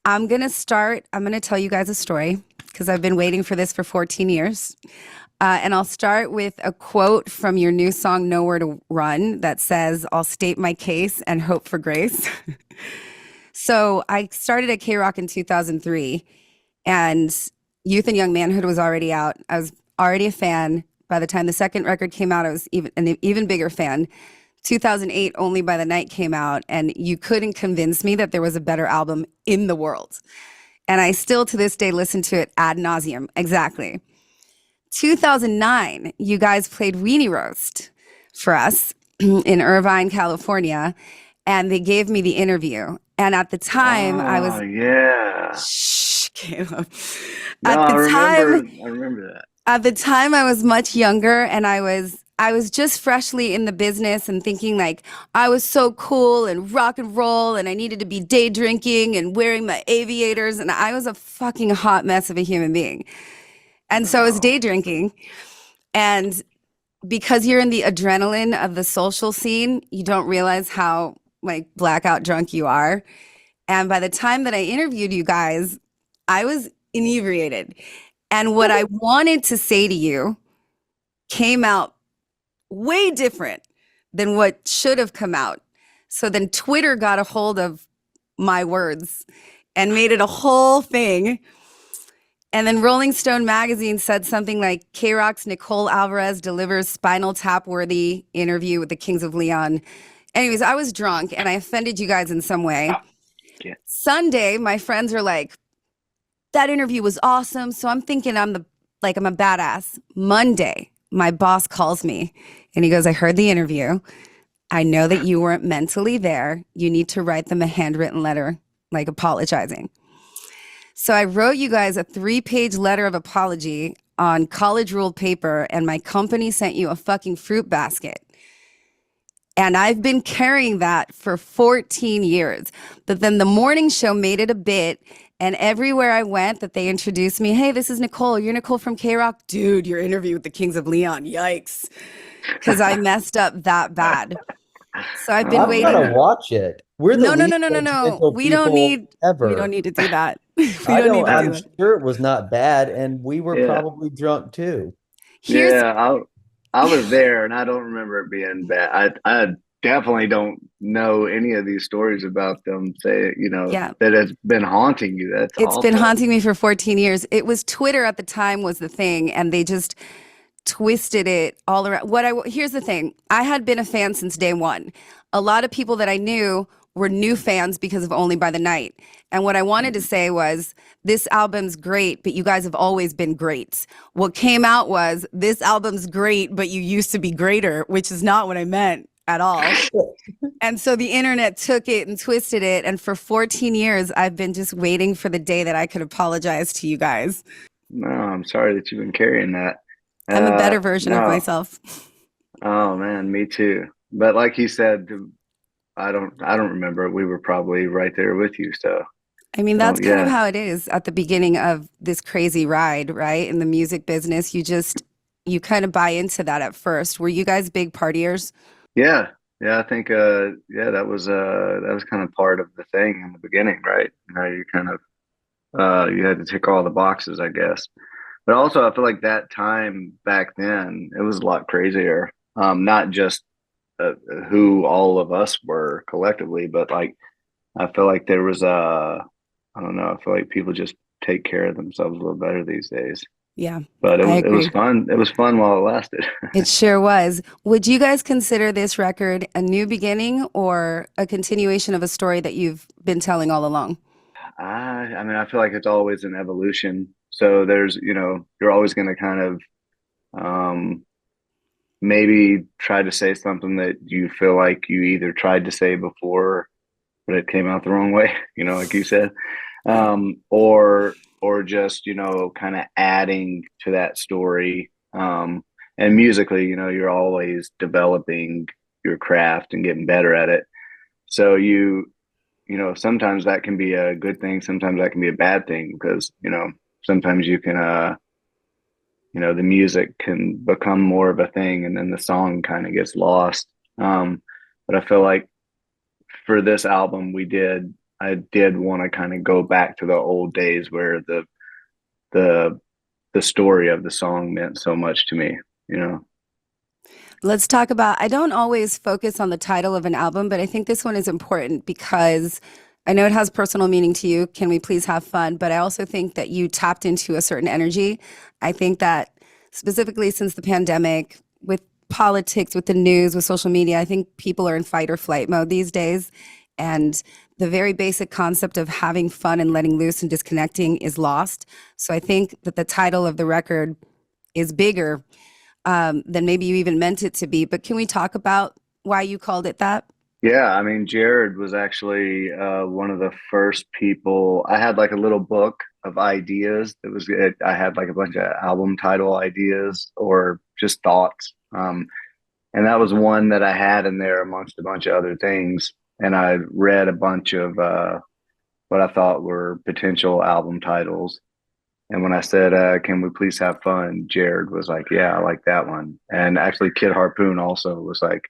I'm going to tell you guys a story because I've been waiting for this for 14 years. And I'll start with a quote from your new song, Nowhere to Run, that says, I'll state my case and hope for grace. So I started at KROQ in 2003, and Youth and Young Manhood was already out. I was already a fan. By the time the second record came out, I was an even bigger fan. 2008, Only by the Night came out, and you couldn't convince me that there was a better album in the world. And I still, to this day, listen to it ad nauseum. Exactly. 2009, you guys played Weenie Roast for us in Irvine, California, and they gave me the interview. And at the time, I was... Oh yeah. Shh, Caleb. No, At the time, I remember that. at the time, I was much younger, and I was just freshly in the business and thinking like I was so cool and rock and roll, and I needed to be day drinking and wearing my aviators, and I was a fucking hot mess of a human being. And so I was day Oh, drinking, and because you're in the adrenaline of the social scene, you don't realize how like blackout drunk you are. And by the time that I interviewed you guys, I was inebriated. And what I wanted to say to you came out way different than what should have come out. So then Twitter got a hold of my words and made it a whole thing. And then Rolling Stone magazine said something like KROQ's Nicole Alvarez delivers Spinal Tap worthy interview with the Kings of Leon. Anyways, I was drunk and I offended you guys in some way. yeah. Sunday, my friends are like, that interview was awesome. So I'm thinking I'm a badass. Monday, my boss calls me and he goes, I heard the interview. I know that you weren't mentally there. You need to write them a handwritten letter, like apologizing. So I wrote you guys a 3-page letter of apology on college ruled paper, and my company sent you a fucking fruit basket. And I've been carrying that for 14 years. But then the morning show made it a bit. And everywhere I went that they introduced me, hey, this is Nicole. You're Nicole from KROQ. Dude, your interview with the Kings of Leon. Yikes. Because I messed up that bad. So I've been Oh I've got to waiting. man. watch it. We're the No, no, least no, no, no, no. judgmental people We don't ever. need to do that. We I don't need don't, to do I'm that. sure it was not bad, and we were Yeah. probably drunk too. Here's Yeah. I was there and I don't remember it being bad. I definitely don't know any of these stories about them yeah. that has been haunting you. That's It's been awful. haunting me for 14 years. It was Twitter at the time was the thing, and they just twisted it all around. Here's the thing. I had been a fan since day one. A lot of people that I knew were new fans because of Only by the Night. And what I wanted to say was, this album's great, but you guys have always been great. What came out was, this album's great, but you used to be greater, which is not what I meant at all. And so the internet took it and twisted it. And for 14 years, I've been just waiting for the day that I could apologize to you guys. No, I'm sorry that you've been carrying that. I'm a better version of No. myself. Oh man, me too. But like you said, I don't remember. We were probably right there with you. I mean, So that's kind of yeah. how it is at the beginning of this crazy ride, right? In the music business, you kind of buy into that at first. Were you guys big partiers? Yeah. Yeah, I think yeah, that was kind of part of the thing in the beginning, right? You kind of you had to tick all the boxes, I guess. But also I feel like that time back then, it was a lot crazier. Not just who all of us were collectively, but like I feel like there was I don't know, I feel like people just take care of themselves a little better these days. Yeah, But I it was agree. fun. It was fun while it lasted. It sure was. Would you guys consider this record a new beginning or a continuation of a story that you've been telling all along? I mean, I feel like it's always an evolution. So you're always going to kind of um, maybe try to say something that you feel like you either tried to say before, but it came out the wrong way, like you said, Yeah. or just kind of adding to that story. And musically, you're always developing your craft and getting better at it. So sometimes that can be a good thing, sometimes that can be a bad thing because sometimes you can the music can become more of a thing and then the song kind of gets lost. But I feel like for this album we did I did want to kind of go back to the old days where the the story of the song meant so much to me, you know. Let's talk about, I don't always focus on the title of an album, but I think this one is important because I know it has personal meaning to you. Can we please have fun? But I also think that you tapped into a certain energy. I think that specifically since the pandemic, with politics, with the news, with social media, I think people are in fight or flight mode these days. And the very basic concept of having fun and letting loose and disconnecting is lost. So I think that the title of the record is bigger than maybe you even meant it to be. But can we talk about why you called it that? Yeah, I mean, Jared was actually one of the first people. I had like a little book of ideas. I had like a bunch of album title ideas or just thoughts. And that was one that I had in there amongst a bunch of other things. And I read a bunch of what I thought were potential album titles. And when I said, "Can we please have fun?" Jared was like, "Yeah, I like that one." And actually, Kid Harpoon also was like,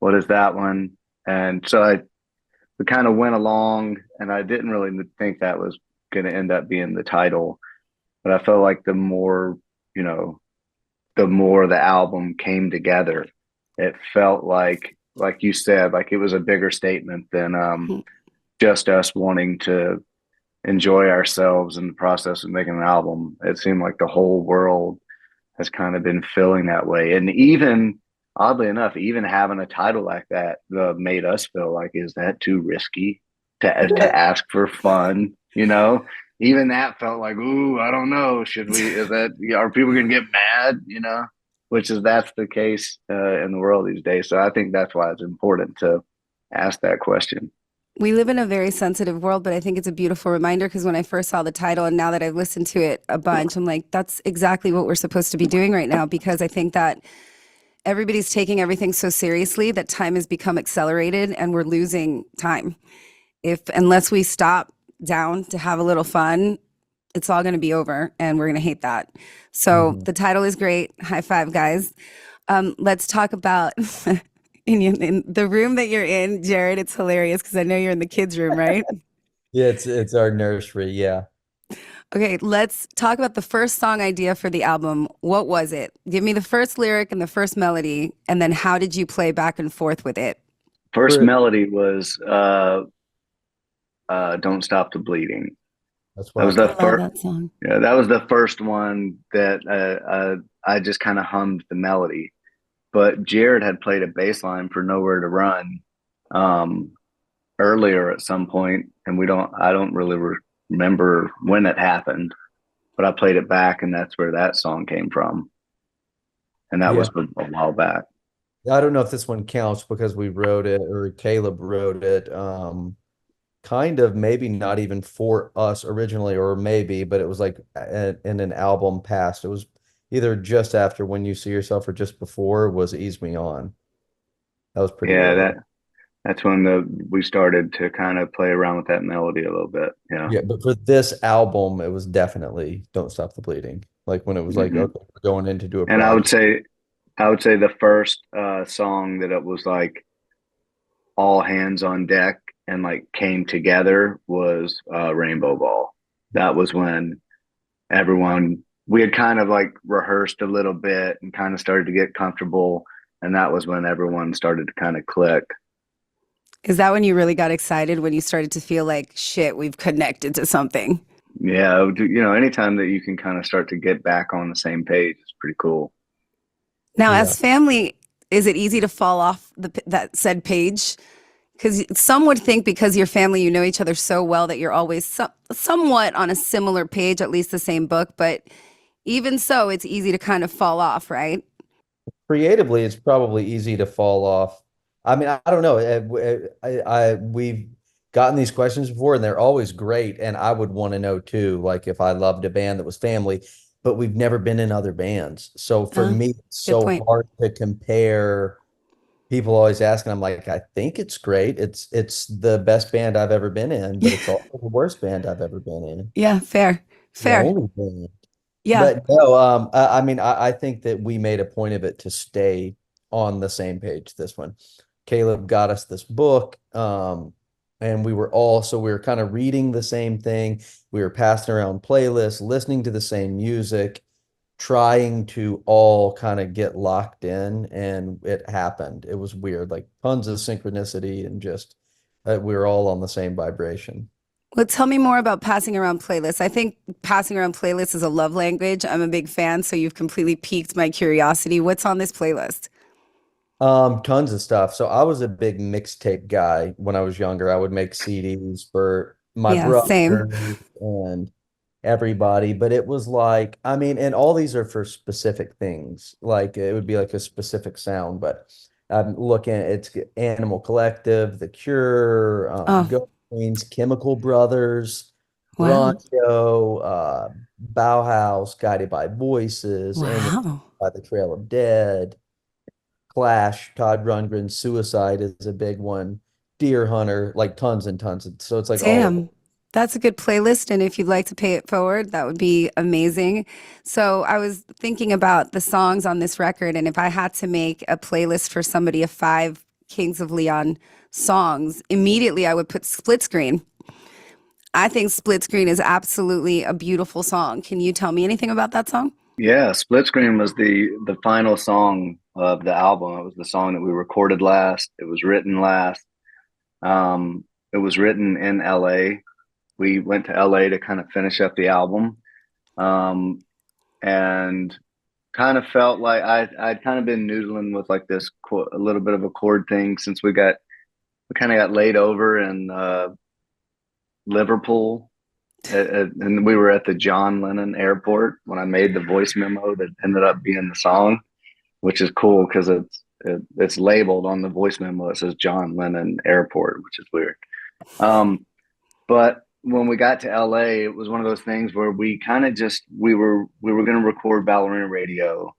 "What is that one?" And so we kind of went along, and I didn't really think that was going to end up being the title. But I felt like you know, the more the album came together, it felt like you said, like it was a bigger statement than just us wanting to enjoy ourselves in the process of making an album. It seemed like the whole world has kind of been feeling that way. And even oddly enough, even having a title like that made us feel like, is that too risky to ask for fun? You know, even that felt like, ooh, I don't know. Should we, are people going to get mad? You know, that's the case in the world these days. So I think that's why it's important to ask that question. We live in a very sensitive world, but I think it's a beautiful reminder because when I first saw the title and now that I've listened to it a bunch, I'm like, that's exactly what we're supposed to be doing right now because I think that everybody's taking everything so seriously that time has become accelerated and we're losing time. Unless we stop down to have a little fun, it's all going to be over and we're going to hate that. So the title is great. High five, guys. Let's talk about in the room that you're in, Jared. It's hilarious because I know you're in the kids' room, right? Yeah, it's our nursery. Yeah. Okay, let's talk about the first song idea for the album. What was it? Give me the first lyric and the first melody, and then how did you play back and forth with it? First For- melody was "Don't Stop the Bleeding." That's That what I was the I love thought. first. that song. Yeah, that was the first one that I just kind of hummed the melody. But Jared had played a bass line for "Nowhere to Run" um, earlier at some point, and I don't really remember when it happened. But I played it back, and that's where that song came from, and that Yeah. was a while back. I don't know if this one counts because we wrote it or Caleb wrote it. Kind of maybe not even for us originally, or maybe, but it was like in an album past. It was either just after When You See Yourself or just before was Ease Me On. That was pretty Yeah, early. that's when we started to kind of play around with that melody a little bit. Yeah. Yeah, but for this album, it was definitely Don't Stop the Bleeding. Like when it was like, Hmm. okay, we're going in to do a And project. I would say the first song that it was like all hands on deck and like came together was Rainbow Ball. That was when everyone we had kind of like rehearsed a little bit and kind of started to get comfortable, and that was when everyone started to kind of click. Is that when you really got excited when you started to feel like shit, we've connected to something? Yeah, anytime that you can kind of start to get back on the same page is pretty cool. Now, Yeah. as family, is it easy to fall off that said page? Because some would think because you're family, you know each other so well that you're always somewhat on a similar page, at least the same book. But even so, it's easy to kind of fall off, right? Creatively, it's probably easy to fall off. I mean, I don't know. We've gotten these questions before, and they're always great. And I would want to know too, like if I loved a band that was family, but we've never been in other bands. So for Uh, me, it's Good so point. hard to compare. People always ask, and I'm like, I think it's great. It's the best band I've ever been in, but it's also the worst band I've ever been in. Yeah, fair, The fair. only band. Yeah. But no, I mean, I think that we made a point of it to stay on the same page this one. Caleb got us this book. and we were kind of reading the same thing. We were passing around playlists, listening to the same music, trying to all kind of get locked in, and it happened. It was weird, like tons of synchronicity, and just we were all on the same vibration. Well, tell me more about passing around playlists. I think passing around playlists is a love language. I'm a big fan, so you've completely piqued my curiosity. What's on this playlist? Tons of stuff. So I was a big mixtape guy when I was younger. I would make CDs for my Yeah, same. brother and everybody, but it was like, I mean, and all these are for specific things. Like it would be like a specific sound, but I'm looking at it's Animal Collective, The Cure, Oh, Go Queens, Chemical Brothers, wow. Bronco, Bauhaus, Guided by Voices, and Wow. by the Trail of Dead. Clash, Todd Rundgren's Suicide is a big one. Deer Hunter, like tons and tons. So it's like all of it. Damn. That's a good playlist. And if you'd like to pay it forward, that would be amazing. So I was thinking about the songs on this record. And if I had to make a playlist for somebody of five Kings of Leon songs, immediately I would put Split Screen. I think Split Screen is absolutely a beautiful song. Can you tell me anything about that song? Yeah, Split Screen was the final song of the album. It was the song that we recorded last. It was written last. It was written in LA. We went to LA to kind of finish up the album. Um, and kind of felt like I'd kind of been noodling with like this a little bit of a chord thing since we kind of got laid over in Liverpool, and we were at the John Lennon airport when I made the voice memo that ended up being the song, which is cool because it's labeled on the voice memo. It says John Lennon Airport, which is weird. But when we got to LA, it was one of those things where we kind of just we were going to record Ballerina Radio,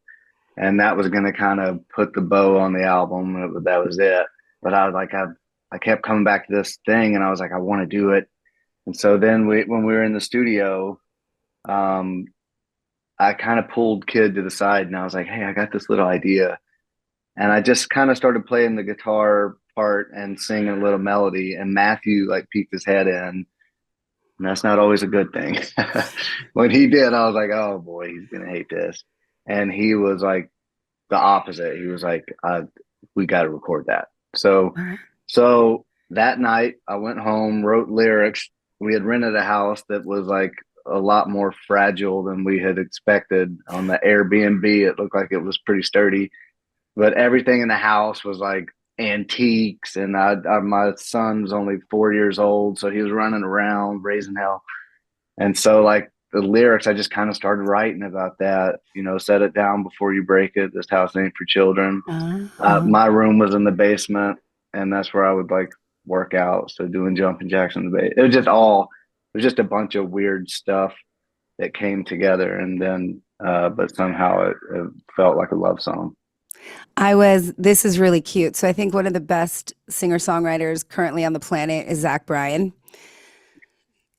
and that was going to kind of put the bow on the album. That was it. But I was like, I kept coming back to this thing, and I was like, I want to do it. And so then when we were in the studio, um, I kind of pulled Kid to the side, and I was like, hey, I got this little idea, and I just kind of started playing the guitar part and singing a little melody, and Matthew like peeked his head in. And that's not always a good thing. When he did, I was like, oh boy, he's gonna hate this. And he was like the opposite. He was like, we got to record that. So that night I went home, wrote lyrics. We had rented a house that was like a lot more fragile than we had expected on the Airbnb. It looked like it was pretty sturdy, but everything in the house was like antiques. And my son's only 4 years old, so he was running around raising hell. And so, like the lyrics, I just kind of started writing about that. Set it down before you break it. This house ain't for children. Uh-huh. My room was in the basement, and that's where I would like work out. So doing jumping jacks in the bay. It was just a bunch of weird stuff that came together, and then but somehow it felt like a love song. This is really cute. So I think one of the best singer-songwriters currently on the planet is Zach Bryan.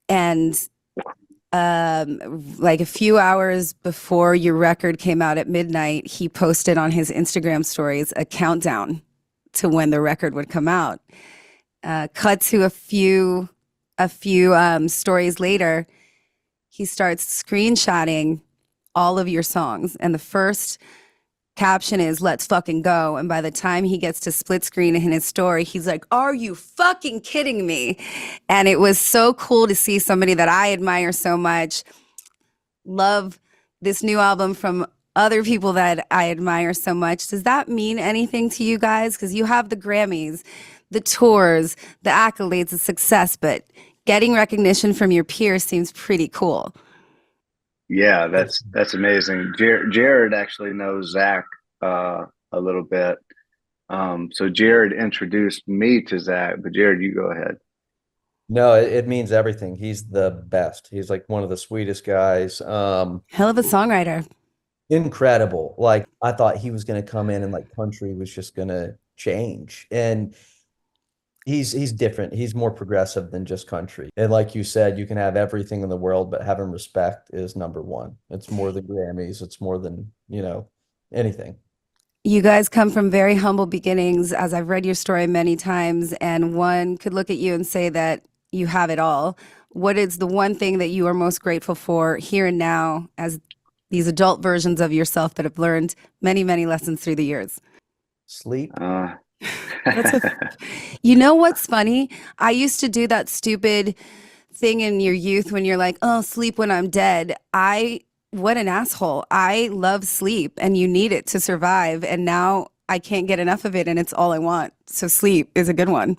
And like a few hours before your record came out at midnight, he posted on his Instagram stories a countdown to when the record would come out. Cut to a few stories later, he starts screenshotting all of your songs, and the first caption is "Let's fucking go." And by the time he gets to Split Screen in his story, he's like, "Are you fucking kidding me?" And it was so cool to see somebody that I admire so much love this new album from other people that I admire so much. Does that mean anything to you guys? Because you have the Grammys, the tours, the accolades, the success, but getting recognition from your peers seems pretty cool. Yeah, that's amazing. Jared actually knows Zach a little bit. So Jared introduced me to Zach, but Jared, you go ahead. No, it means everything. He's the best. He's like one of the sweetest guys. Hell of a songwriter. Incredible. Like I thought he was going to come in and like country was just going to change. And he's different. He's more progressive than just country. And like you said, you can have everything in the world, but having respect is number one. It's more than Grammys. It's more than, anything. You guys come from very humble beginnings, as I've read your story many times, and one could look at you and say that you have it all. What is the one thing that you are most grateful for here and now as these adult versions of yourself that have learned many, many lessons through the years? Sleep. That's a, you know what's funny? I used to do that stupid thing in your youth when you're like, oh, sleep when I'm dead. What an asshole. I love sleep and you need it to survive. And now I can't get enough of it and it's all I want. So sleep is a good one.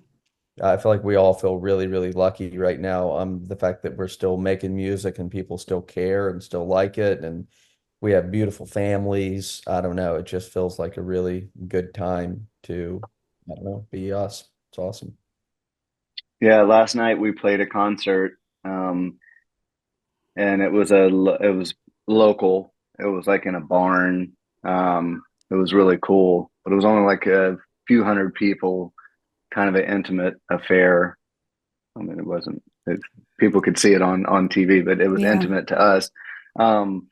I feel like we all feel really, really lucky right now. The fact that we're still making music and people still care and still like it, and we have beautiful families. I don't know. It just feels like a really good time to, I don't know, be us. It's awesome. Yeah, last night we played a concert, and it was local. It was like in a barn. It was really cool, but it was only like a few hundred people, kind of an intimate affair. I mean, people could see it on TV, but it was Yeah. intimate to us. Um,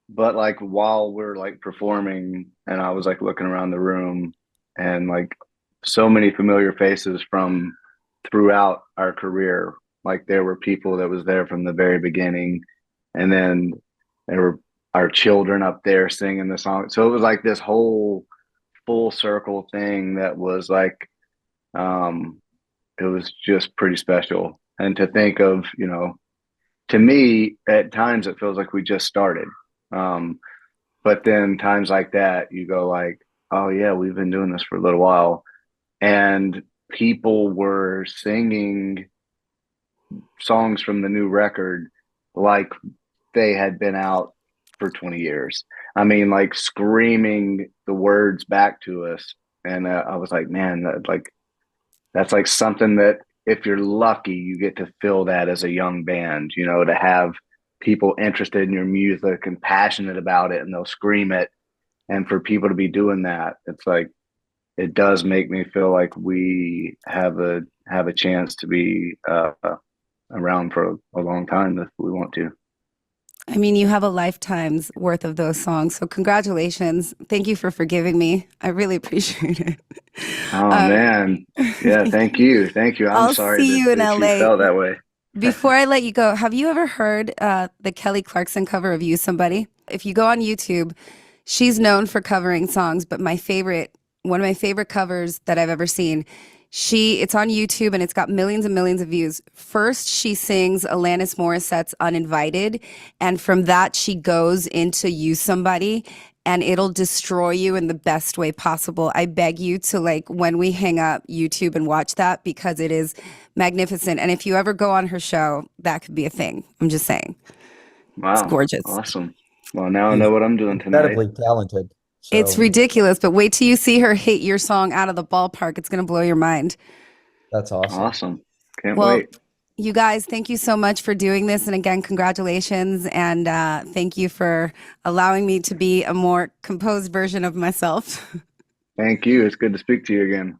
but like while we're like performing, and I was like looking around the room, and like so many familiar faces from throughout our career. Like there were people that was there from the very beginning, and then there were our children up there singing the song. So it was like this whole full circle thing that was like, um, it was just pretty special. And to think of, to me, at times it feels like we just started. Um, but then times like that, you go like, oh yeah, we've been doing this for a little while. And people were singing songs from the new record like they had been out for 20 years. I mean, like screaming the words back to us. And I was like, man, that's like something that if you're lucky, you get to feel that as a young band, to have people interested in your music and passionate about it, and they'll scream it. And for people to be doing that, it's like, it does make me feel like we have a chance to be around for a long time if we want to. I mean, you have a lifetime's worth of those songs. So congratulations. Thank you for forgiving me. I really appreciate it. Oh Um, man, yeah, thank you. I'm I'll sorry see you in that you LA. felt that way. Before I let you go, have you ever heard the Kelly Clarkson cover of You Somebody? If you go on YouTube, she's known for covering songs, but one of my favorite covers that I've ever seen, it's on YouTube and it's got millions and millions of views. First, she sings Alanis Morissette's Uninvited, and from that she goes into You Somebody, and it'll destroy you in the best way possible. I beg you to, like, when we hang up, YouTube and watch that because it is magnificent. And if you ever go on her show, that could be a thing. I'm just saying. It's Wow, gorgeous. awesome. Well, now I She's know what I'm doing tonight. incredibly talented. It's So ridiculous, but wait till you see her hit your song out of the ballpark. It's going to blow your mind. that's awesome. Awesome. Can't Well, wait. you guys, thank you so much for doing this. And again, congratulations. And thank you for allowing me to be a more composed version of myself. Thank you. It's good to speak to you again.